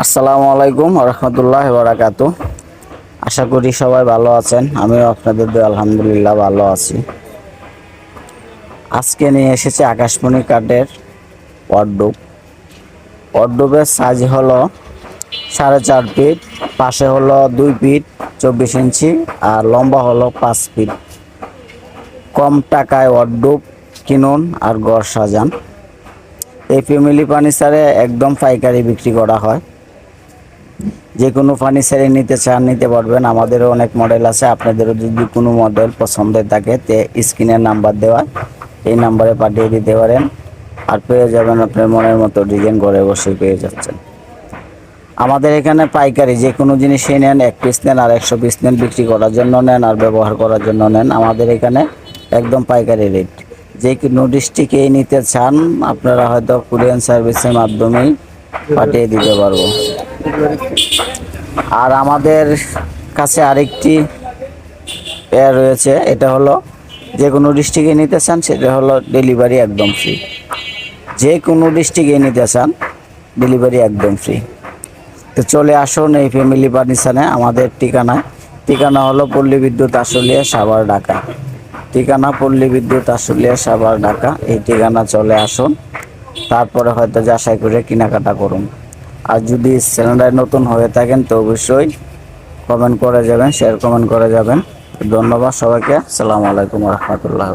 আসসালামু আলাইকুম রহমতুল্লাহ বারাকাতু। আশা করি সবাই ভালো আছেন। আমিও আপনাদের দোয়া আলহামদুলিল্লাহ ভালো আছি। আজকে নিয়ে এসেছি আকাশমণি কাঠের ওয়ার্ডরোব। ওয়ার্ডরোবের সাইজ হলো 4.5 ফিট, পাশে হলো 2 ফিট 24 ইঞ্চি আর লম্বা হলো 5 ফিট। কম টাকায় ওয়ার্ডরোব কিনুন আর ঘর সাজান। এই ফ্যামিলি ফার্নিচারে একদম পাইকারি বিক্রি করা হয়। যে কোনো ফার্নিচারে নিতে চান নিতে পারবেন। আমাদেরও অনেক মডেল আছে। আপনাদেরও যদি কোনো মডেল পছন্দের থাকে তে স্ক্রিনের নাম্বার দেওয়া, এই নাম্বারে পাঠিয়ে দিতে পারেন আর পেয়ে যাবেন আপনার মনের মতো ডিজাইন, ঘরে বসে পেয়ে যাচ্ছেন। আমাদের এখানে পাইকারি যে কোনো জিনিসই নেন, 1 পিস নেন আর 100 পিস নেন, বিক্রি করার জন্য নেন আর ব্যবহার করার জন্য নেন, আমাদের এখানে একদম পাইকারি রেট। যে কোনো ডিস্ট্রিক্টেই নিতে চান আপনারা হয়তো কুরিয়ার সার্ভিসের মাধ্যমেই পাঠিয়ে দিতে পারবো। আর আমাদের কাছে আরেকটি রয়েছে, এটা হলো যে কোনো ডিস্ট্রিক্টে নিতে চান সেটা হলো ডেলিভারি একদম ফ্রি। যে কোনো ডিস্ট্রিক্টে নিতে চান ডেলিভারি একদম ফ্রি। তো চলে আসুন এই ফ্যামিলি ফার্নিচারে। আমাদের ঠিকানা হলো পল্লী বিদ্যুৎ আশুলিয়া, সাভার, ঢাকা। ঠিকানা পল্লী বিদ্যুৎ আশুলিয়া, সাভার, ঢাকা। এই ঠিকানা চলে আসুন, তারপরে হয়তো যাচাই করে কেনাকাটা করুন। আর যদি চ্যানেলটায় নতুন হয়ে থাকেন তো অবশ্যই কমেন্ট করে যাবেন, শেয়ার কমেন্ট করে যাবেন। ধন্যবাদ সবাইকে। আসসালামু আলাইকুম রহমতুল্লাহ।